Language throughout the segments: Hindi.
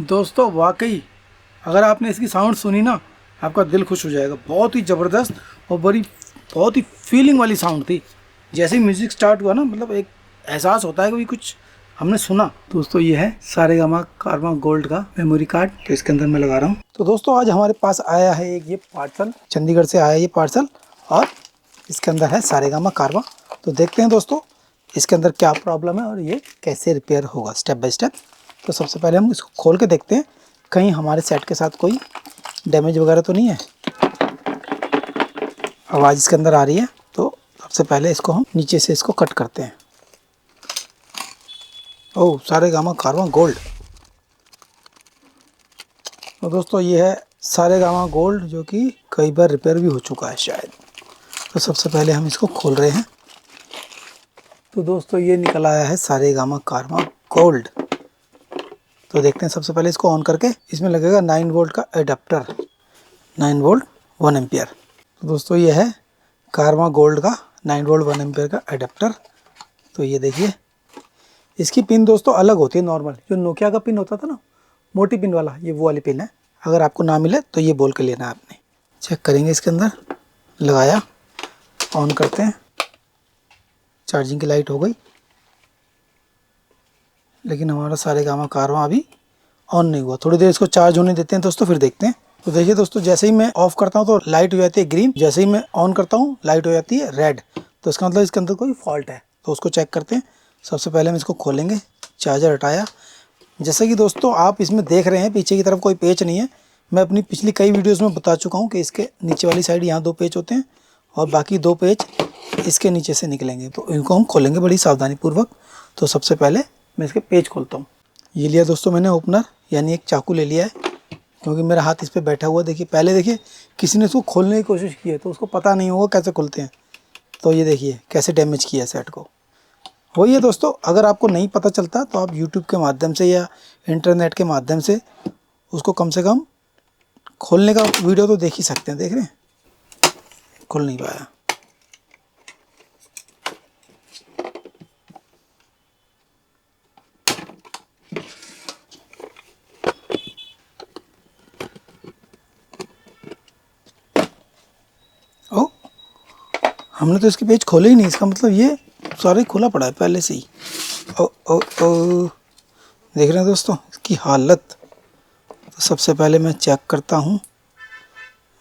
दोस्तों वाकई अगर आपने इसकी साउंड सुनी ना, आपका दिल खुश हो जाएगा। बहुत ही ज़बरदस्त और बहुत ही फीलिंग वाली साउंड थी। जैसे ही म्यूज़िक स्टार्ट हुआ ना, मतलब एक एहसास होता है कि भाई कुछ हमने सुना। दोस्तों ये है सारेगामा कारवा गोल्ड का मेमोरी कार्ड, तो इसके अंदर मैं लगा रहा हूँ। तो दोस्तों आज हमारे पास आया है एक ये पार्सल, चंडीगढ़ से आया ये पार्सल, और इसके अंदर है सारेगामा कारवा। तो देखते हैं दोस्तों इसके अंदर क्या प्रॉब्लम है और ये कैसे रिपेयर होगा स्टेप बाय स्टेप। तो सबसे पहले हम इसको खोल के देखते हैं कहीं हमारे सेट के साथ कोई डैमेज वगैरह तो नहीं है। आवाज़ इसके अंदर आ रही है, तो सबसे पहले इसको हम नीचे से इसको कट करते हैं। ओह, सारेगामा कारवा गोल्ड। तो दोस्तों ये है सारेगामा गोल्ड, जो कि कई बार रिपेयर भी हो चुका है शायद। तो सबसे पहले हम इसको खोल रहे हैं। तो दोस्तों ये निकल आया है सारेगामा कारवा गोल्ड। तो देखते हैं सबसे पहले इसको ऑन करके। इसमें लगेगा 9 वोल्ट का एडाप्टर, 9 वोल्ट 1 एम्पियर। तो दोस्तों ये है कारवा गोल्ड का 9 वोल्ट 1 एम्पियर का एडाप्टर। तो ये देखिए, इसकी पिन दोस्तों अलग होती है। नॉर्मल जो नोकिया का पिन होता था ना, मोटी पिन वाला, ये वो वाली पिन है। अगर आपको ना मिले तो ये बोल के लेना है आपने। चेक करेंगे इसके अंदर। लगाया, ऑन करते हैं। चार्जिंग की लाइट हो गई, लेकिन हमारा सारेगामा कारवा अभी ऑन नहीं हुआ। थोड़ी देर इसको चार्ज होने देते हैं दोस्तों, फिर देखते हैं। तो देखिए दोस्तों, जैसे ही मैं ऑफ करता हूँ तो लाइट हो जाती है ग्रीन, जैसे ही मैं ऑन करता हूँ लाइट हो जाती है रेड। तो इसका मतलब इसके अंदर कोई फॉल्ट है। तो उसको चेक करते हैं। सबसे पहले हम इसको खोलेंगे। चार्जर हटाया। जैसे कि दोस्तों आप इसमें देख रहे हैं, पीछे की तरफ कोई पेच नहीं है। मैं अपनी पिछली कई वीडियोज़ में बता चुका हूँ कि इसके नीचे वाली साइड यहाँ 2 पेच होते हैं और बाकी 2 पेच इसके नीचे से निकलेंगे। तो इनको हम खोलेंगे बड़ी सावधानी पूर्वक। तो सबसे पहले मैं इसके पेच खोलता हूँ। ये लिया दोस्तों मैंने ओपनर, यानी एक चाकू ले लिया है, क्योंकि मेरा हाथ इस पर बैठा हुआ। देखिए पहले देखिए किसी ने इसको खोलने की कोशिश की है, तो उसको पता नहीं होगा कैसे खुलते हैं। तो ये देखिए कैसे डैमेज किया है सेट को। वही है दोस्तों, अगर आपको नहीं पता चलता तो आप यूट्यूब के माध्यम से या इंटरनेट के माध्यम से उसको कम से कम खोलने का वीडियो तो देख ही सकते हैं। देख रहे हैं, खुल नहीं पाया। ओ, हमने तो इसके पेज खोले ही नहीं। इसका मतलब ये सारा ही खुला पड़ा है पहले से ही। ओ ओ ओ, देख रहे हैं दोस्तों इसकी हालत। तो सबसे पहले मैं चेक करता हूँ।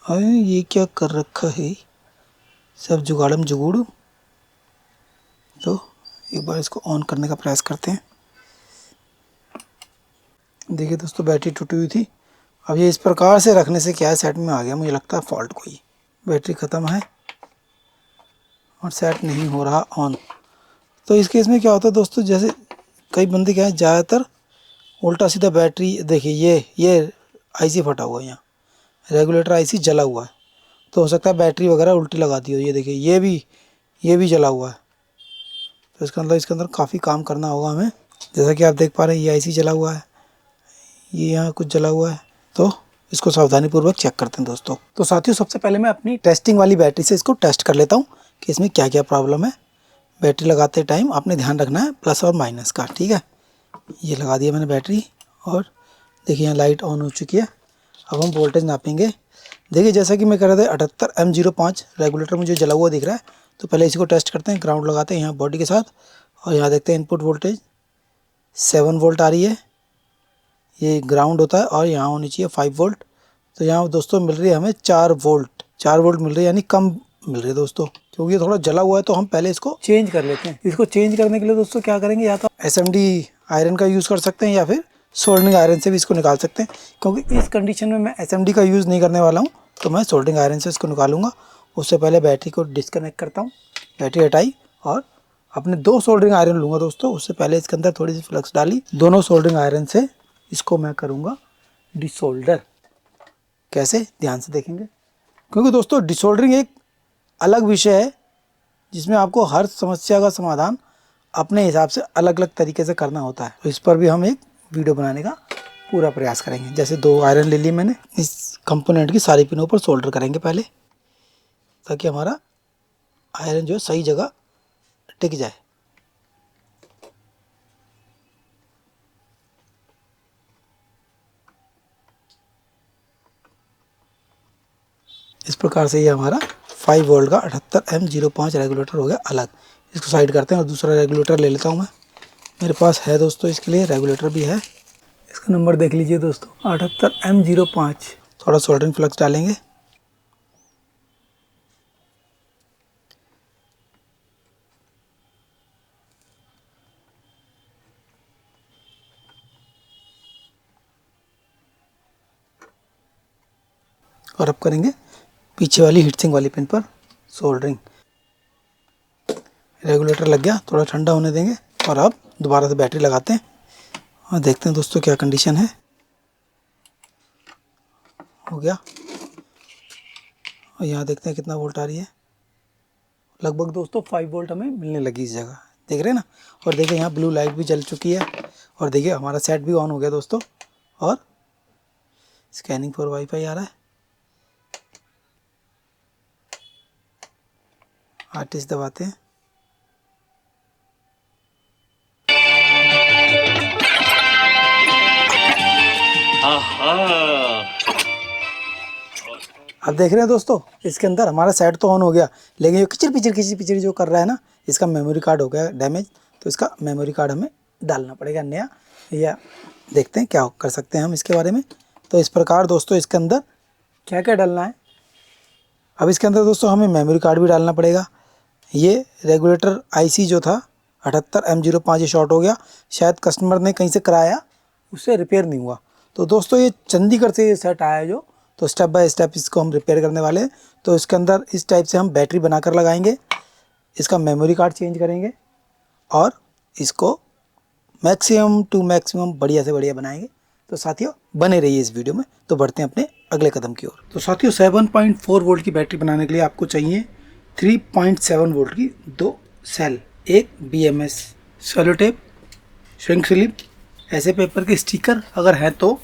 अरे ये क्या कर रखा है, सब जुगाड़म जुगूड़। तो एक बार इसको ऑन करने का प्रयास करते हैं। देखिए दोस्तों, बैटरी टूटी हुई थी। अब ये इस प्रकार से रखने से क्या है, सेट में आ गया। मुझे लगता है फॉल्ट कोई, बैटरी ख़त्म है और सेट नहीं हो रहा ऑन। तो इस केस में क्या होता है दोस्तों, जैसे कई बंदे क्या है, ज़्यादातर उल्टा सीधा बैटरी। देखिए ये आईसी फटा हुआ है, यहाँ रेगुलेटर आईसी जला हुआ है। तो हो सकता है बैटरी वगैरह उल्टी लगा दी हो। ये देखिए ये भी जला हुआ है। तो इसका मतलब इसके अंदर काफ़ी काम करना होगा हमें। जैसा कि आप देख पा रहे हैं, ये आईसी जला हुआ है, ये यहाँ कुछ जला हुआ है। तो इसको सावधानीपूर्वक चेक करते हैं दोस्तों। तो साथियों, सबसे पहले मैं अपनी टेस्टिंग वाली बैटरी से इसको टेस्ट कर लेता हूँ कि इसमें क्या क्या प्रॉब्लम है। बैटरी लगाते टाइम आपने ध्यान रखना है प्लस और माइनस का, ठीक है। ये लगा दिया मैंने बैटरी, और देखिए यहाँ लाइट ऑन हो चुकी है। अब हम वोल्टेज नापेंगे। देखिए जैसा कि मैं कह रहा था 78 M05 रेगुलेटर मुझे जला हुआ दिख रहा है। तो पहले इसी को टेस्ट करते हैं। ग्राउंड लगाते हैं यहाँ बॉडी के साथ, और यहाँ देखते हैं इनपुट वोल्टेज 7 वोल्ट आ रही है। ये ग्राउंड होता है, और यहाँ होनी चाहिए 5 वोल्ट। तो यहाँ दोस्तों मिल रही है हमें 4 वोल्ट, 4 वोल्ट मिल रही है, यानी कम मिल रही है दोस्तों, क्योंकि ये थोड़ा जला हुआ है। तो हम पहले इसको चेंज कर लेते हैं। इसको चेंज करने के लिए दोस्तों क्या करेंगे, या तो SMD आयरन का यूज़ कर सकते हैं, या फिर सोल्डरिंग आयरन से भी इसको निकाल सकते हैं। क्योंकि इस कंडीशन में मैं SMD का यूज़ नहीं करने वाला हूँ, तो मैं सोल्डरिंग आयरन से इसको निकालूंगा। उससे पहले बैटरी को डिस्कनेक्ट करता हूँ। बैटरी हटाई और अपने 2 सोल्डरिंग आयरन लूँगा दोस्तों। उससे पहले इसके अंदर थोड़ी सी फ्लक्स डाली। दोनों सोल्डरिंग आयरन से इसको मैं करूँगा डिसोल्डर। कैसे, ध्यान से देखेंगे, क्योंकि दोस्तों डिसोल्डरिंग एक अलग विषय है, जिसमें आपको हर समस्या का समाधान अपने हिसाब से अलग अलग तरीके से करना होता है। तो इस पर भी हम एक वीडियो बनाने का पूरा प्रयास करेंगे। जैसे 2 आयरन ले लिए मैंने, इस कंपोनेंट की सारी पिनों पर सोल्डर करेंगे पहले, ताकि हमारा आयरन जो है सही जगह टिक जाए। इस प्रकार से ये हमारा 5 वोल्ट का 78M05 रेगुलेटर हो गया अलग। इसको साइड करते हैं और दूसरा रेगुलेटर ले लेता हूँ मैं। मेरे पास है दोस्तों, इसके लिए रेगुलेटर भी है। इसका नंबर देख लीजिए दोस्तों, 78M05। थोड़ा सोल्डरिंग फ्लक्स डालेंगे। और अब करेंगे पीछे वाली हीटसिंक वाली पिन पर सोल्डरिंग। रेगुलेटर लग गया, थोड़ा ठंडा होने देंगे और अब दोबारा से बैटरी लगाते हैं और देखते हैं दोस्तों क्या कंडीशन है। हो गया। और यहाँ देखते हैं कितना वोल्ट आ रही है। लगभग दोस्तों 5 वोल्ट हमें मिलने लगी इस जगह, देख रहे हैं ना। और देखिए यहाँ ब्लू लाइट भी जल चुकी है और देखिए हमारा सेट भी ऑन हो गया दोस्तों। और स्कैनिंग फॉर वाईफाई आ रहा है। आर्टिस्ट दबाते हैं। अब देख रहे हैं दोस्तों, इसके अंदर हमारा सेट तो ऑन हो गया, लेकिन ये किचिर पिचर जो कर रहा है ना, इसका मेमोरी कार्ड हो गया डैमेज। तो इसका मेमोरी कार्ड हमें डालना पड़ेगा नया, या देखते हैं क्या कर सकते हैं हम इसके बारे में। तो इस प्रकार दोस्तों इसके अंदर क्या क्या डालना है। अब इसके अंदर दोस्तों हमें मेमोरी कार्ड भी डालना पड़ेगा। ये रेगुलेटर आईसी जो था 78M05 ये शॉर्ट हो गया, शायद कस्टमर ने कहीं से कराया, उससे रिपेयर नहीं हुआ। तो दोस्तों ये चंडीगढ़ से ये सेट आया जो, तो स्टेप बाय स्टेप इसको हम रिपेयर करने वाले हैं। तो इसके अंदर इस टाइप से हम बैटरी बनाकर लगाएंगे, इसका मेमोरी कार्ड चेंज करेंगे और इसको मैक्सिमम टू मैक्सिमम बढ़िया से बढ़िया बनाएंगे। तो साथियों बने रहिए इस वीडियो में। तो बढ़ते हैं अपने अगले कदम की ओर। तो साथियों 7.4 वोल्ट की बैटरी बनाने के लिए आपको चाहिए 3.7 वोल्ट की 2 सेल, एक BMS, cello tape, shrink slip, ऐसे पेपर के स्टिकर अगर है तो,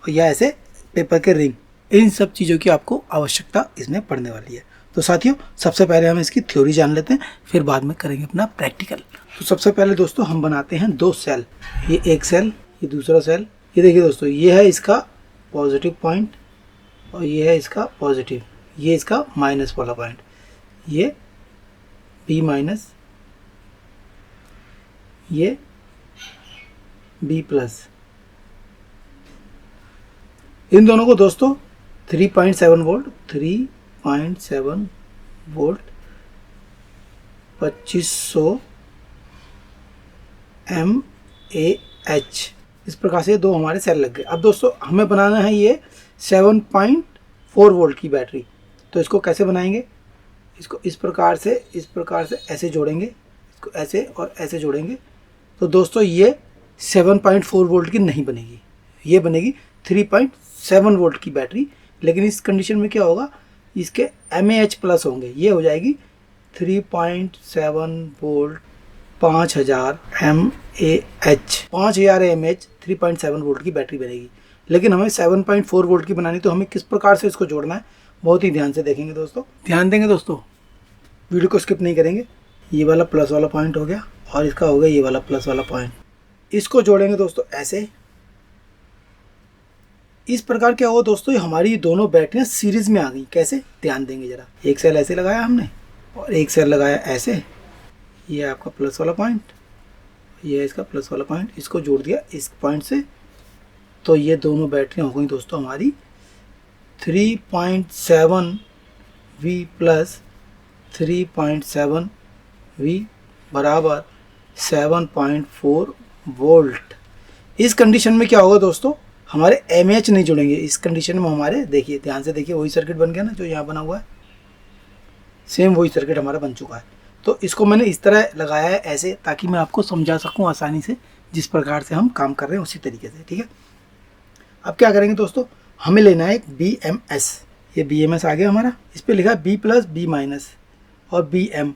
या ऐसे पेपर के रिंग, इन सब चीज़ों की आपको आवश्यकता इसमें पड़ने वाली है। तो साथियों सबसे पहले हम इसकी थ्योरी जान लेते हैं, फिर बाद में करेंगे अपना प्रैक्टिकल। तो सबसे पहले दोस्तों हम बनाते हैं 2 सेल। ये एक सेल, ये दूसरा सेल। ये देखिए दोस्तों, ये है इसका पॉजिटिव पॉइंट और ये है इसका पॉजिटिव, ये इसका माइनस वाला पॉइंट, ये B माइनस, ये B प्लस। इन दोनों को दोस्तों 3.7 वोल्ट 3.7 वोल्ट 2500 mAh, इस प्रकार से दो हमारे सेल लग गए। अब दोस्तों हमें बनाना है ये 7.4 वोल्ट की बैटरी। तो इसको कैसे बनाएंगे, इसको इस प्रकार से ऐसे जोड़ेंगे, इसको ऐसे और ऐसे जोड़ेंगे। तो दोस्तों ये 7.4 वोल्ट की नहीं बनेगी, ये बनेगी 3.7 वोल्ट की बैटरी। लेकिन इस कंडीशन में क्या होगा, इसके mAh प्लस होंगे, ये हो जाएगी 3.7 वोल्ट 5000 mAh, 5000 mAh 3.7 वोल्ट की बैटरी बनेगी। लेकिन हमें 7.4 वोल्ट की बनानी, तो हमें किस प्रकार से इसको जोड़ना है बहुत ही ध्यान से देखेंगे दोस्तों, ध्यान देंगे दोस्तों, वीडियो को स्किप नहीं करेंगे। ये वाला प्लस वाला पॉइंट हो गया और इसका हो गया ये वाला प्लस वाला पॉइंट। इसको जोड़ेंगे दोस्तों ऐसे। इस प्रकार क्या हुआ दोस्तों, हमारी दोनों बैटरियां सीरीज में आ गई। कैसे, ध्यान देंगे जरा। एक सेल ऐसे लगाया हमने और एक सेल लगाया ऐसे, ये आपका प्लस वाला पॉइंट, ये है इसका प्लस वाला पॉइंट, इसको जोड़ दिया इस पॉइंट से। तो ये दोनों बैटरियां हो गई दोस्तों हमारी 3.7 V प्लस 3.7 V बराबर 7.4 वोल्ट। इस कंडीशन में क्या होगा दोस्तों, हमारे mAh नहीं जुड़ेंगे। इस कंडीशन में हमारे, देखिए ध्यान से देखिए, वही सर्किट बन गया ना जो यहाँ बना हुआ है, सेम वही सर्किट हमारा बन चुका है। तो इसको मैंने इस तरह लगाया है ऐसे, ताकि मैं आपको समझा सकूं आसानी से, जिस प्रकार से हम काम कर रहे हैं उसी तरीके से, ठीक है। अब क्या करेंगे दोस्तों, हमें लेना है एक BMS। ये BMS आ गया हमारा, इस पर लिखा है B प्लस B माइनस और BM।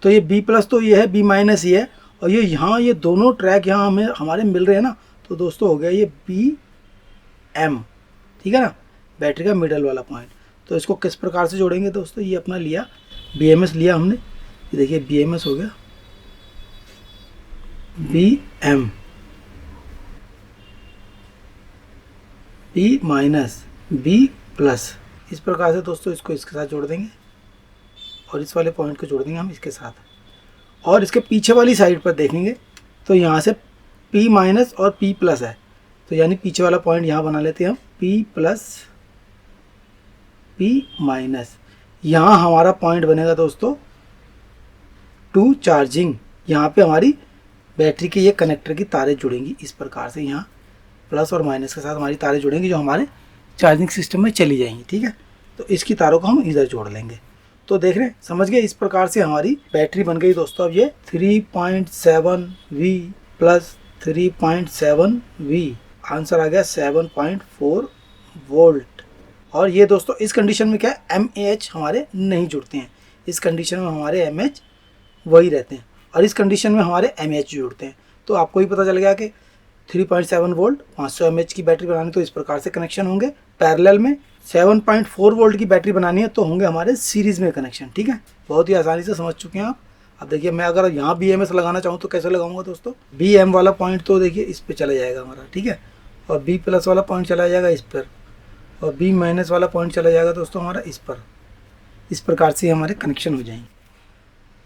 तो ये B प्लस तो ये है, B माइनस ये है, और ये यहाँ ये दोनों ट्रैक यहाँ हमें हमारे मिल रहे हैं ना। तो दोस्तों हो गया ये BM, ठीक है ना, बैटरी का मिडल वाला पॉइंट। तो इसको किस प्रकार से जोड़ेंगे दोस्तों, ये अपना लिया BMS लिया हमने, ये देखिए BMS हो गया BM, B minus B plus, इस प्रकार से दोस्तों इसको इसके साथ जोड़ देंगे और इस वाले पॉइंट को जोड़ देंगे हम इसके साथ, और इसके पीछे वाली साइड पर देखेंगे तो यहाँ से P माइनस और P प्लस है, तो यानी पीछे वाला पॉइंट यहाँ बना लेते हैं हम P प्लस P माइनस। यहाँ हमारा पॉइंट बनेगा दोस्तों टू चार्जिंग। यहाँ पे हमारी बैटरी के ये कनेक्टर की तारें जुड़ेंगी इस प्रकार से, यहाँ प्लस और माइनस के साथ हमारी तारें जुड़ेंगी जो हमारे चार्जिंग सिस्टम में चली जाएंगी। ठीक है, तो इसकी तारों को हम इधर जोड़ लेंगे। तो देख रहे हैं, समझ गए, इस प्रकार से हमारी बैटरी बन गई दोस्तों। अब ये 3.7V प्लस 3.7V, आंसर आ गया 7.4 वोल्ट। और ये दोस्तों इस कंडीशन में क्या है, mAh हमारे नहीं जुड़ते हैं, इस कंडीशन में हमारे mAh वही रहते हैं और इस कंडीशन में हमारे mAh जुड़ते हैं। तो आपको ही पता चल गया कि 3.7 वोल्ट 500 mAh की बैटरी बनानी तो इस प्रकार से कनेक्शन होंगे। पैरेलल में 7.4 वोल्ट की बैटरी बनानी है तो होंगे हमारे सीरीज में कनेक्शन। ठीक है, बहुत ही आसानी से समझ चुके हैं आप। अब देखिए, मैं अगर यहाँ BMS लगाना चाहूँ तो कैसे लगाऊंगा दोस्तों, BM वाला पॉइंट तो देखिए इस पे चला जाएगा हमारा, ठीक है, और B प्लस वाला पॉइंट चला जाएगा इस पर, और B माइनस वाला पॉइंट चला जाएगा दोस्तों हमारा इस पर। इस प्रकार से हमारे कनेक्शन हो जाएंगे।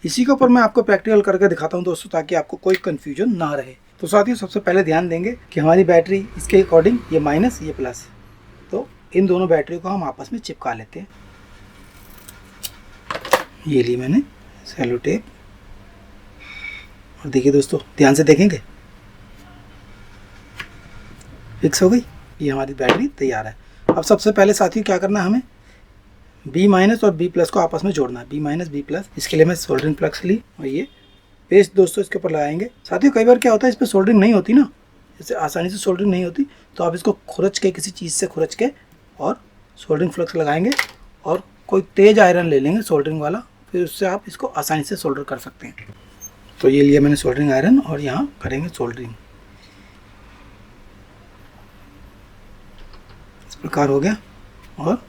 इसी के ऊपर मैं आपको प्रैक्टिकल करके दिखाता हूँ दोस्तों, ताकि आपको कोई कन्फ्यूजन ना रहे। तो साथियों, सबसे पहले ध्यान देंगे कि हमारी बैटरी इसके अकॉर्डिंग ये माइनस ये प्लस, तो इन दोनों बैटरी को हम आपस में चिपका लेते हैं। ये ली मैंने सेलो टेप, और देखिए दोस्तों ध्यान से देखेंगे, फिक्स हो गई, ये हमारी बैटरी तैयार है। अब सबसे पहले साथियों क्या करना है, हमें B माइनस और B प्लस को आपस में जोड़ना है, B माइनस B प्लस। इसके लिए मैं सोल्डरिंग प्लग्स ली और ये पेस्ट दोस्तों इसके ऊपर लगाएंगे। साथियों कई बार क्या होता है, इस पर सोल्डरिंग नहीं होती ना, इससे आसानी से सोल्डरिंग नहीं होती, तो आप इसको खुरच के, किसी चीज़ से खुरच के और सोल्डरिंग फ्लक्स लगाएंगे, और कोई तेज़ आयरन ले लेंगे सोल्डरिंग वाला, फिर उससे आप इसको आसानी से सोल्डर कर सकते हैं। तो ये लिया मैंने सोल्डरिंग आयरन और यहाँ करेंगे सोल्डरिंग। इस प्रकार हो गया, और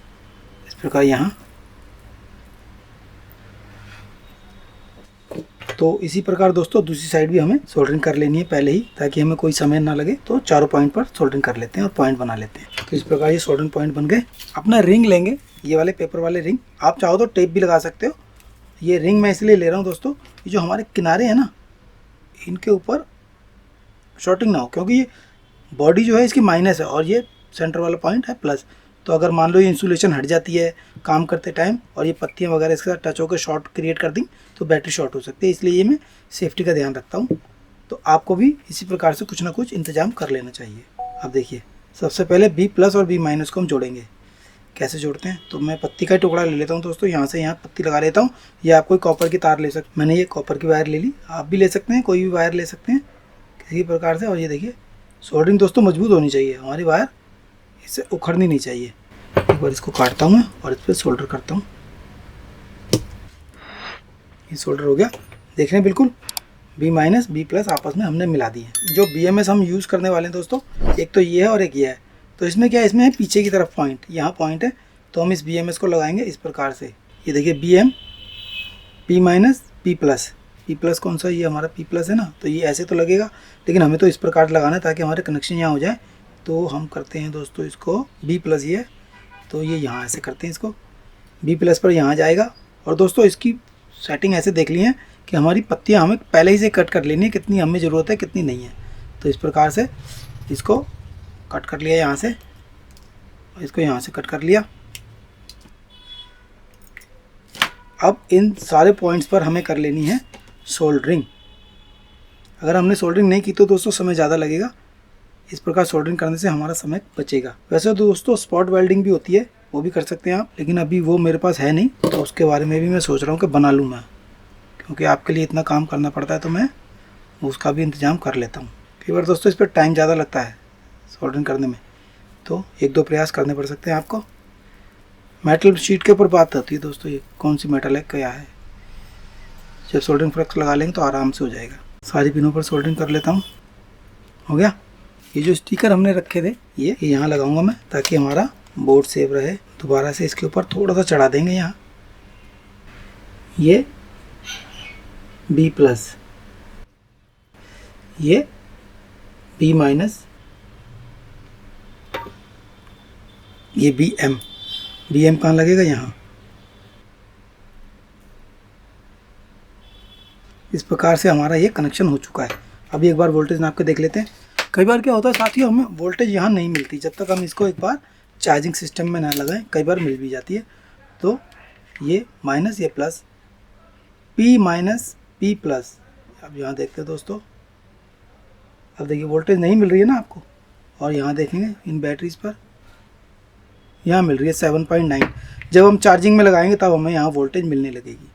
इस प्रकार यहाँ। तो इसी प्रकार दोस्तों दूसरी साइड भी हमें सोल्डरिंग कर लेनी है पहले ही, ताकि हमें कोई समय ना लगे। तो चारों पॉइंट पर सोल्डरिंग कर लेते हैं और पॉइंट बना लेते हैं। तो इस प्रकार ये सोल्डरिंग पॉइंट बन गए। अपना रिंग लेंगे, ये वाले पेपर वाले रिंग, आप चाहो तो टेप भी लगा सकते हो। ये रिंग मैं इसलिए ले रहा हूँ दोस्तों, ये जो हमारे किनारे हैं ना, इनके ऊपर शॉर्टिंग ना हो, क्योंकि ये बॉडी जो है इसकी माइनस है और ये सेंटर वाला पॉइंट है प्लस। तो अगर मान लो ये इंसुलेशन हट जाती है काम करते टाइम और ये पत्तियां वगैरह इसके साथ टच होकर शॉर्ट क्रिएट कर दी तो बैटरी शॉर्ट हो सकती है, इसलिए ये मैं सेफ्टी का ध्यान रखता हूँ। तो आपको भी इसी प्रकार से कुछ ना कुछ इंतजाम कर लेना चाहिए। अब देखिए, सबसे पहले B प्लस और B माइनस को हम जोड़ेंगे। कैसे जोड़ते हैं, तो मैं पत्ती का टुकड़ा ले लेता हूँ दोस्तों, यहाँ से यहाँ पत्ती लगा लेता हूँ, या आप कोई कॉपर की तार ले सकते। मैंने ये कॉपर की वायर ले ली, आप भी ले सकते हैं, कोई भी वायर ले सकते हैं किसी प्रकार से। और ये देखिए सोल्डरिंग दोस्तों मजबूत होनी चाहिए, हमारी वायर इससे उखड़नी नहीं चाहिए। एक बार इसको काटता हूँ मैं और इस पर सोल्डर करता हूँ। ये सोल्डर हो गया, देख रहे हैं बिल्कुल। B माइनस B प्लस आपस में हमने मिला दी है। जो BMS हम यूज़ करने वाले हैं दोस्तों, एक तो ये है और एक ये है। तो इसमें क्या है, इसमें है पीछे की तरफ पॉइंट, यहाँ पॉइंट है, तो हम इस BMS को लगाएंगे इस प्रकार से। ये देखिए BM P minus P plus, P plus कौन सा, ये हमारा P प्लस है ना, तो ये ऐसे तो लगेगा, लेकिन हमें तो इस प्रकार लगाना है ताकि हमारे कनेक्शन यहाँ हो जाए। तो हम करते हैं दोस्तों इसको B प्लस, ये तो ये यहाँ ऐसे करते हैं इसको, B प्लस पर यहाँ जाएगा। और दोस्तों इसकी सेटिंग ऐसे देख ली है कि हमारी पत्तियाँ हमें पहले ही से कट कर लेनी है, कितनी हमें ज़रूरत है कितनी नहीं है। तो इस प्रकार से इसको कट कर लिया यहाँ से, इसको यहाँ से कट कर लिया। अब इन सारे पॉइंट्स पर हमें कर लेनी है सोल्डरिंग। अगर हमने सोल्डरिंग नहीं की तो दोस्तों समय ज़्यादा लगेगा, इस प्रकार सोल्डरिंग करने से हमारा समय बचेगा। वैसे तो दोस्तों स्पॉट वेल्डिंग भी होती है, वो भी कर सकते हैं आप, लेकिन अभी वो मेरे पास है नहीं, तो उसके बारे में भी मैं सोच रहा हूँ कि बना लूँ मैं, क्योंकि आपके लिए इतना काम करना पड़ता है तो मैं उसका भी इंतज़ाम कर लेता हूँ। कई बार दोस्तों इस पर टाइम ज़्यादा लगता है सोल्डरिंग करने में, तो एक दो प्रयास करने पड़ सकते हैं आपको। मेटल शीट के ऊपर बात होती है दोस्तों, ये कौन सी मेटल है क्या है। जब सोल्डरिंग फ्लक्स लगा लेंगे तो आराम से हो जाएगा। सारी पिनों पर सोल्डरिंग कर लेता हूँ। हो गया। ये जो स्टिकर हमने रखे थे ये यहाँ लगाऊंगा मैं, ताकि हमारा बोर्ड सेफ रहे। दोबारा से इसके ऊपर थोड़ा सा चढ़ा देंगे यहाँ। ये B प्लस, ये B माइनस, ये BM, BM कहाँ लगेगा, यहाँ। इस प्रकार से हमारा ये कनेक्शन हो चुका है। अभी एक बार वोल्टेज नाप के देख लेते हैं। कई बार क्या होता है साथियों, हमें वोल्टेज यहाँ नहीं मिलती जब तक हम इसको एक बार चार्जिंग सिस्टम में ना लगाएं। कई बार मिल भी जाती है। तो ये माइनस, ये plus, P minus P plus. अब यहाँ देखते हैं दोस्तों, अब देखिए वोल्टेज नहीं मिल रही है ना आपको। और यहाँ देखेंगे इन बैटरीज पर यहाँ मिल रही है 7.9। जब हम चार्जिंग में लगाएंगे तब हमें यहाँ वोल्टेज मिलने लगेगी।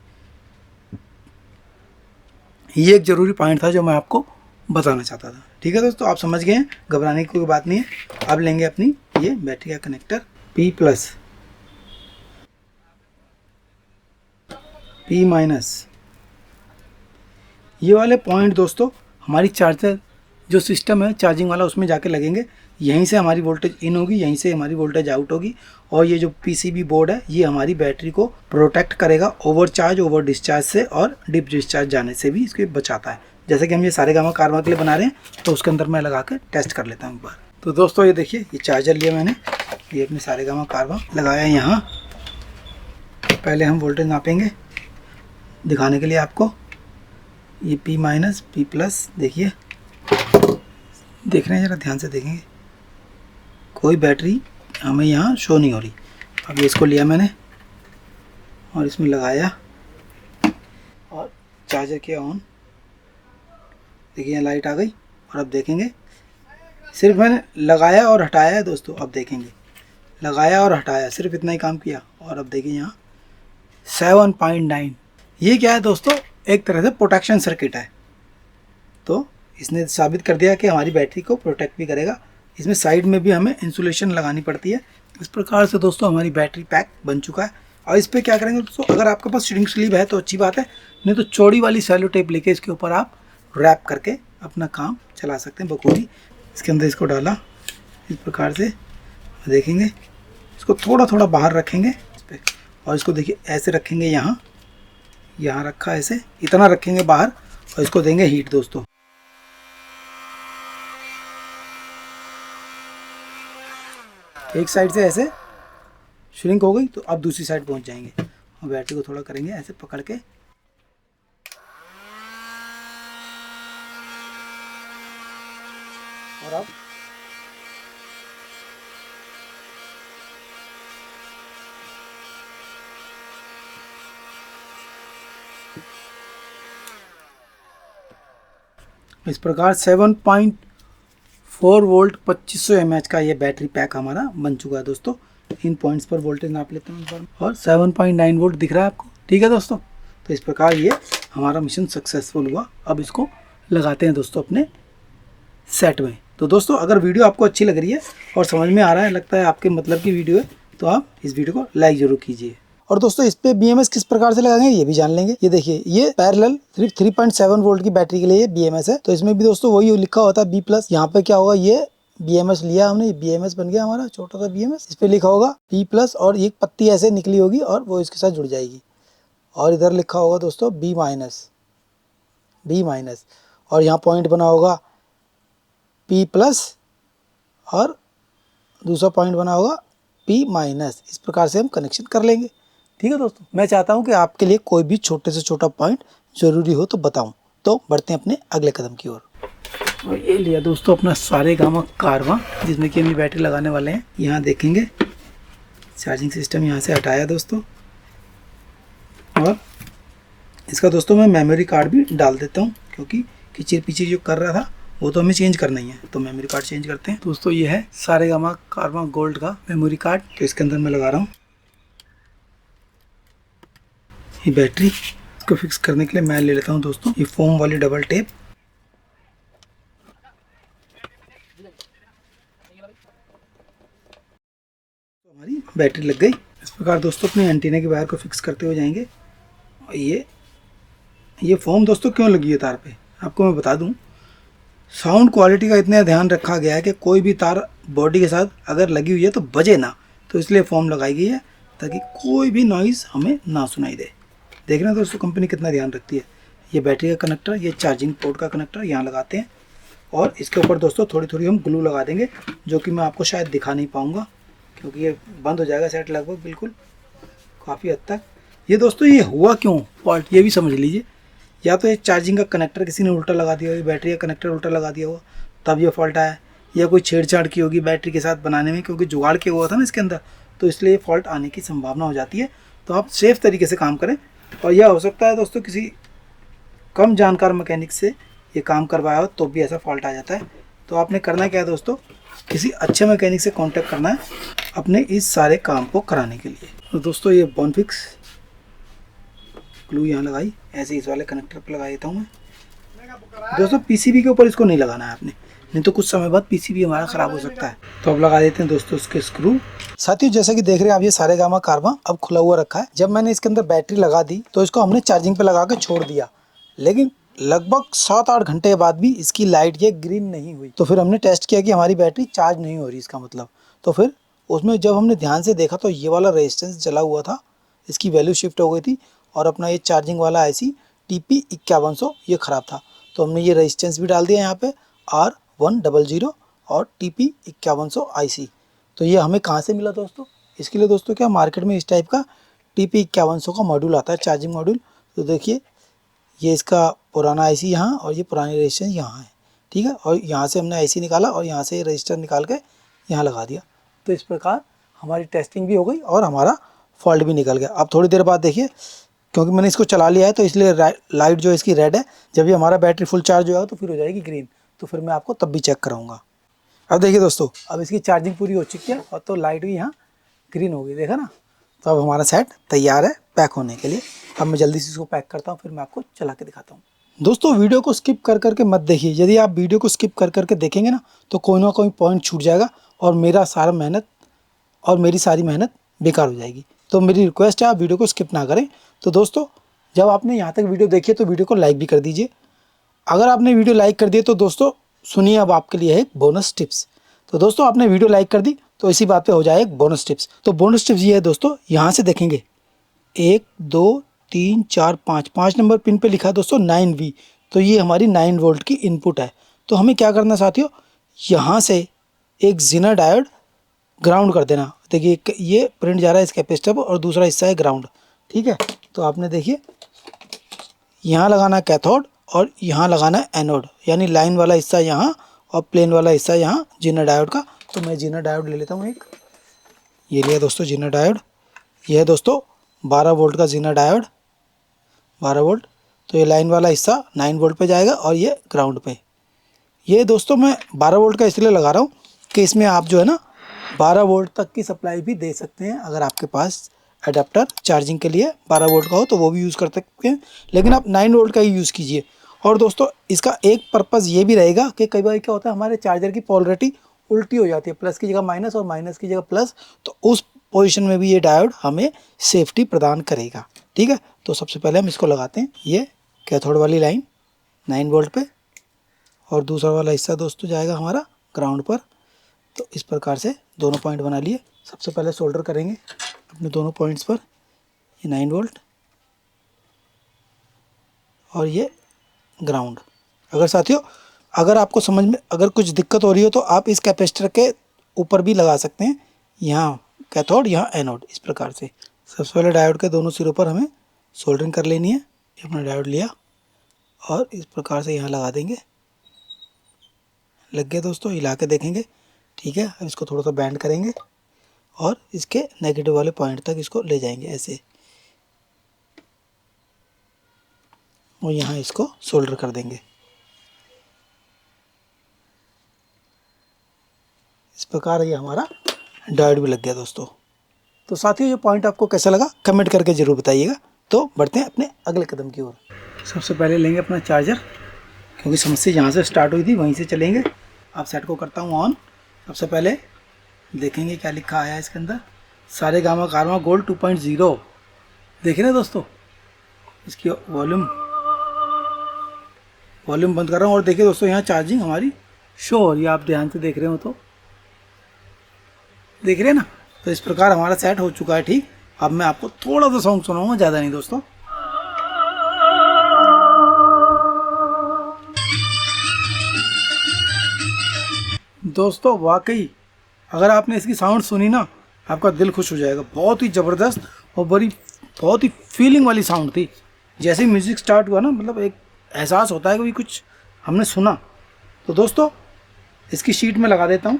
ये एक ज़रूरी पॉइंट था जो मैं आपको बताना चाहता था। ठीक है दोस्तों, आप समझ गए हैं, घबराने की कोई बात नहीं है। अब लेंगे अपनी ये बैटरी का connector P plus, P minus. ये वाले पॉइंट दोस्तों हमारी चार्जर जो सिस्टम है चार्जिंग वाला, उसमें जाके लगेंगे। यहीं से हमारी वोल्टेज इन होगी, यहीं से हमारी वोल्टेज आउट होगी। और ये जो PCB बोर्ड है ये हमारी बैटरी को प्रोटेक्ट करेगा ओवर चार्ज, ओवर डिस्चार्ज से, और डिप डिस्चार्ज जाने से भी इसको बचाता है। जैसे कि हम ये सारेगामा कारवा के लिए बना रहे हैं, तो उसके अंदर मैं लगा कर टेस्ट कर लेता हूँ एक बार। तो दोस्तों ये देखिए, ये चार्जर लिया मैंने, ये अपने सारेगामा कारवा लगाया यहाँ। पहले हम वोल्टेज नापेंगे दिखाने के लिए आपको। ये P माइनस P प्लस, देखिए, देख रहे हैं, ज़रा ध्यान से देखेंगे, कोई बैटरी हमें यहाँ शो नहीं हो रही। अब ये इसको लिया मैंने और इसमें लगाया और चार्जर किया ऑन। देखिए यहाँ लाइट आ गई। और अब देखेंगे, सिर्फ मैंने लगाया और हटाया है दोस्तों। अब देखेंगे, लगाया और हटाया, सिर्फ इतना ही काम किया। और अब देखिए यहाँ 7.9। ये क्या है दोस्तों, एक तरह से प्रोटेक्शन सर्किट है। तो इसने साबित कर दिया कि हमारी बैटरी को प्रोटेक्ट भी करेगा। इसमें साइड में भी हमें इंसुलेशन लगानी पड़ती है। इस प्रकार से दोस्तों हमारी बैटरी पैक बन चुका है। और इस पर क्या करेंगे दोस्तों, अगर आपके पास श्रिंक स्लीव है तो अच्छी बात है, नहीं तो चौड़ी वाली सेलो टेप लेके इसके ऊपर आप रैप करके अपना काम चला सकते हैं बखूबी। इसके अंदर इसको डाला इस प्रकार से, देखेंगे इसको थोड़ा थोड़ा बाहर रखेंगे इस पर, और इसको देखिए ऐसे रखेंगे, यहाँ रखा ऐसे, इतना रखेंगे बाहर, और इसको देंगे हीट दोस्तों। एक साइड से ऐसे श्रिंक हो गई, तो अब दूसरी साइड पहुंच जाएंगे। और बैटरी को थोड़ा करेंगे ऐसे पकड़ के, और अब इस प्रकार 7.4 वोल्ट 2500 mAh का ये बैटरी पैक हमारा बन चुका है दोस्तों। इन पॉइंट्स पर वोल्टेज नाप लेते हैं एक बार, और 7.9 वोल्ट दिख रहा है आपको। ठीक है दोस्तों, तो इस प्रकार ये हमारा मिशन सक्सेसफुल हुआ। अब इसको लगाते हैं दोस्तों अपने सेट में। तो दोस्तों अगर वीडियो आपको अच्छी लग रही है और समझ में आ रहा है, लगता है आपके मतलब की वीडियो है, तो आप इस वीडियो को लाइक जरूर कीजिए। और दोस्तों इस पे BMS किस प्रकार से लगाएंगे ये भी जान लेंगे। ये देखिए, ये पैरेलल 3.7 वोल्ट की बैटरी के लिए ये BMS है। तो इसमें भी दोस्तों वही लिखा होता है B+। यहाँ पे क्या होगा, ये BMS लिया हमने, BMS बन गया हमारा छोटा सा BMS। इस पे लिखा होगा P+, और एक पत्ती ऐसे निकली होगी और वो इसके साथ जुड़ जाएगी। और इधर लिखा होगा दोस्तों B-, और यहाँ पॉइंट बना होगा P+, और दूसरा पॉइंट बना होगा P-। इस प्रकार से हम कनेक्शन कर लेंगे। ठीक है दोस्तों, मैं चाहता हूं कि आपके लिए कोई भी छोटे से छोटा पॉइंट जरूरी हो तो बताऊं। तो बढ़ते हैं अपने अगले कदम की ओर। और ये लिया दोस्तों अपना सारेगामा कारवा, जिसमें कि हम ये बैटरी लगाने वाले हैं। यहाँ देखेंगे चार्जिंग सिस्टम यहाँ से हटाया दोस्तों, और इसका दोस्तों मैं मेमोरी कार्ड भी डाल देता हूँ, क्योंकि किचिर पिचिर जो कर रहा था वो तो हमें चेंज करना ही है। तो मेमोरी कार्ड चेंज करते हैं दोस्तों। ये है सारेगामा कारवा गोल्ड का मेमोरी कार्ड, तो इसके अंदर मैं लगा रहा हूँ ये बैटरी। इसको फिक्स करने के लिए मैं ले लेता हूँ दोस्तों ये फोम वाली डबल टेप। तो हमारी बैटरी लग गई। इस प्रकार दोस्तों अपने एंटीना के वायर को फिक्स करते हुए जाएंगे। और ये फोम दोस्तों क्यों लगी है तार पे, आपको मैं बता दूं, साउंड क्वालिटी का इतना ध्यान रखा गया है कि कोई भी तार बॉडी के साथ अगर लगी हुई है तो बजे ना, तो इसलिए फोम लगाई गई है ताकि कोई भी नॉइज़ हमें ना सुनाई दे। देख रहे हैं दोस्तों कंपनी कितना ध्यान रखती है। ये बैटरी का कनेक्टर, ये चार्जिंग पोर्ट का कनेक्टर यहाँ लगाते हैं, और इसके ऊपर दोस्तों थोड़ी थोड़ी हम ग्लू लगा देंगे, जो कि मैं आपको शायद दिखा नहीं पाऊँगा। क्योंकि ये बंद हो जाएगा सेट लगभग बिल्कुल काफ़ी हद तक। ये दोस्तों ये हुआ क्यों फॉल्ट, ये भी समझ लीजिए। या तो ये चार्जिंग का कनेक्टर किसी ने उल्टा लगा दिया होगा, बैटरी का कनेक्टर उल्टा लगा दिया होगा तब ये फॉल्ट आया, या कोई छेड़छाड़ की होगी बैटरी के साथ बनाने में, क्योंकि जुगाड़ किया हुआ था ना इसके अंदर, तो इसलिए फॉल्ट आने की संभावना हो जाती है। तो आप सेफ़ तरीके से काम करें। और यह हो सकता है दोस्तों किसी कम जानकार मैकेनिक से ये काम करवाया हो तो भी ऐसा फॉल्ट आ जाता है। तो आपने करना क्या है दोस्तों, किसी अच्छे मैकेनिक से कांटेक्ट करना है अपने इस सारे काम को कराने के लिए। तो दोस्तों ये बॉनफिक्स ग्लू यहाँ लगाई, ऐसे इस वाले कनेक्टर पर लगा देता हूँ मैं। दोस्तों पीसीबी के ऊपर इसको नहीं लगाना है आपने, नहीं तो कुछ समय बाद पीसीबी हमारा ख़राब हो सकता है। तो अब लगा देते हैं दोस्तों इसके स्क्रू। साथियों जैसा कि देख रहे हैं आप, ये सारेगामा कारवां अब खुला हुआ रखा है। जब मैंने इसके अंदर बैटरी लगा दी तो इसको हमने चार्जिंग पे लगा के छोड़ दिया, लेकिन लगभग 7-8 घंटे के बाद भी इसकी लाइट ये ग्रीन नहीं हुई। तो फिर हमने टेस्ट किया कि हमारी बैटरी चार्ज नहीं हो रही इसका मतलब। तो फिर उसमें जब हमने ध्यान से देखा तो ये वाला रेजिस्टेंस जला हुआ था, इसकी वैल्यू शिफ्ट हो गई थी, और अपना ये चार्जिंग वाला IC TP5100 ये ख़राब था। तो हमने ये रेजिस्टेंस भी डाल दिया यहाँ पे R100 और TP5100 IC। तो ये हमें कहाँ से मिला दोस्तों, इसके लिए दोस्तों क्या मार्केट में इस टाइप का TP5100 का मॉड्यूल आता है, चार्जिंग मॉड्यूल। तो देखिए ये इसका पुराना IC यहाँ और ये पुरानी रजिस्टर यहाँ है, ठीक है। और यहाँ से हमने IC निकाला और यहाँ से रजिस्टर निकाल के यहाँ लगा दिया। तो इस प्रकार हमारी टेस्टिंग भी हो गई और हमारा फॉल्ट भी निकल गया। अब थोड़ी देर बाद देखिए, क्योंकि मैंने इसको चला लिया है तो इसलिए लाइट जो इसकी रेड है, जब ये हमारा बैटरी फुल चार्ज होगा तो फिर हो जाएगी ग्रीन। तो फिर मैं आपको तब भी चेक कराऊंगा। अब देखिए दोस्तों, अब इसकी चार्जिंग पूरी हो चुकी है और तो लाइट भी यहाँ ग्रीन हो गई, देखा ना। तो अब हमारा सेट तैयार है पैक होने के लिए। अब मैं जल्दी से इसको पैक करता हूँ, फिर मैं आपको चला के दिखाता हूँ। दोस्तों वीडियो को स्किप कर करके मत देखिए। यदि आप वीडियो को स्किप कर करके देखेंगे ना तो कोई ना कोई पॉइंट छूट जाएगा और मेरी सारी मेहनत बेकार हो जाएगी। तो मेरी रिक्वेस्ट है आप वीडियो को स्किप ना करें। तो दोस्तों जब आपने यहाँ तक वीडियो देखी है तो वीडियो को लाइक भी कर दीजिए। अगर आपने वीडियो लाइक कर दिए तो दोस्तों सुनिए, अब आपके लिए है एक बोनस टिप्स। तो दोस्तों आपने वीडियो लाइक कर दी तो इसी बात पे हो जाए एक बोनस टिप्स। तो बोनस टिप्स ये है दोस्तों, यहाँ से देखेंगे 1 2 3 4 5 नंबर पिन पे लिखा है दोस्तों 9V। तो ये हमारी 9 वोल्ट की इनपुट है। तो हमें क्या करना साथियों, यहाँ से एक जीना डायोड ग्राउंड कर देना। देखिए ये प्रिंट जा रहा है इस कैपेसिटर पर और दूसरा हिस्सा है ग्राउंड, ठीक है। तो आपने देखिए यहाँ लगाना है कैथोड और यहाँ लगाना है एनोड, यानी लाइन वाला हिस्सा यहाँ और प्लेन वाला हिस्सा यहाँ जीना डायोड का। तो मैं जीना डायोड ले लेता हूँ एक, ये लिया दोस्तों जीना डायोड। ये है दोस्तों 12 वोल्ट का जीना डायोड, 12 वोल्ट। तो ये लाइन वाला हिस्सा 9 वोल्ट पे जाएगा और ये ग्राउंड पे। ये दोस्तों मैं 12 वोल्ट का इसलिए लगा रहा हूँ कि इसमें आप जो है ना 12 वोल्ट तक की सप्लाई भी दे सकते हैं। अगर आपके पास एडाप्टर चार्जिंग के लिए 12 वोल्ट का हो तो वो भी यूज़ कर सकते हैं, लेकिन आप 9 वोल्ट का ही यूज़ कीजिए। और दोस्तों इसका एक पर्पज़ ये भी रहेगा कि कई बार क्या होता है हमारे चार्जर की पोलरिटी उल्टी हो जाती है, प्लस की जगह माइनस और माइनस की जगह प्लस। तो उस पोजीशन में भी ये डायोड हमें सेफ्टी प्रदान करेगा, ठीक है। तो सबसे पहले हम इसको लगाते हैं, ये कैथोड वाली लाइन 9 वोल्ट पे और दूसरा वाला हिस्सा दोस्तों जाएगा हमारा ग्राउंड पर। तो इस प्रकार से दोनों पॉइंट बना लिए। सबसे पहले सोल्डर करेंगे अपने दोनों पॉइंट्स पर, ये 9 वोल्ट और ये ग्राउंड। अगर साथियों अगर आपको समझ में अगर कुछ दिक्कत हो रही हो तो आप इस कैपेसिटर के ऊपर भी लगा सकते हैं, यहाँ कैथोड यहाँ एनोड, इस प्रकार से। सबसे पहले डायोड के दोनों सिरों पर हमें सोल्डरिंग कर लेनी है। अपना डायोड लिया और इस प्रकार से यहाँ लगा देंगे। लग गया दोस्तों, हिला के देखेंगे, ठीक है। अब इसको थोड़ा सा बैंड करेंगे और इसके नेगेटिव वाले पॉइंट तक इसको ले जाएंगे ऐसे, और यहाँ इसको सोल्डर कर देंगे। इस प्रकार ये हमारा डायोड भी लग गया दोस्तों। तो साथियों ये पॉइंट आपको कैसा लगा कमेंट करके ज़रूर बताइएगा। तो बढ़ते हैं अपने अगले कदम की ओर। सबसे पहले लेंगे अपना चार्जर, क्योंकि समस्या यहाँ से स्टार्ट हुई थी वहीं से चलेंगे। अब सेट को करता हूँ ऑन। सबसे पहले देखेंगे क्या लिखा आया है इसके अंदर, सारेगामा कारवां गोल्ड 2.0। देख रहे हैं दोस्तों, इसकी वॉल्यूम बंद कर रहा हूँ और देखिए दोस्तों यहाँ चार्जिंग हमारी शो हो रही है। आप ध्यान से देख रहे हो तो देख रहे हैं ना। तो इस प्रकार हमारा सेट हो चुका है, ठीक। अब मैं आपको थोड़ा सा सॉन्ग सुनाऊंगा, ज़्यादा नहीं दोस्तों। दोस्तों वाकई अगर आपने इसकी साउंड सुनी ना आपका दिल खुश हो जाएगा। बहुत ही ज़बरदस्त और बहुत ही फीलिंग वाली साउंड थी। जैसे ही म्यूज़िक स्टार्ट हुआ ना, मतलब एक एहसास होता है कि कुछ हमने सुना। तो दोस्तों इसकी शीट में लगा देता हूँ।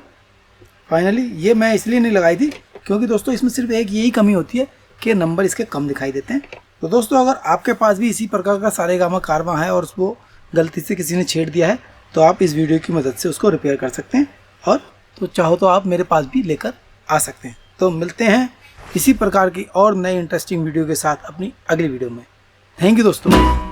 फाइनली ये मैं इसलिए नहीं लगाई थी क्योंकि दोस्तों इसमें सिर्फ एक यही कमी होती है कि नंबर इसके कम दिखाई देते हैं। तो दोस्तों अगर आपके पास भी इसी प्रकार का सारेगामा कारवां है और उसको गलती से किसी ने छेड़ दिया है तो आप इस वीडियो की मदद से उसको रिपेयर कर सकते हैं, और तो चाहो तो आप मेरे पास भी लेकर आ सकते हैं। तो मिलते हैं इसी प्रकार की और नई इंटरेस्टिंग वीडियो के साथ अपनी अगली वीडियो में। थैंक यू दोस्तों।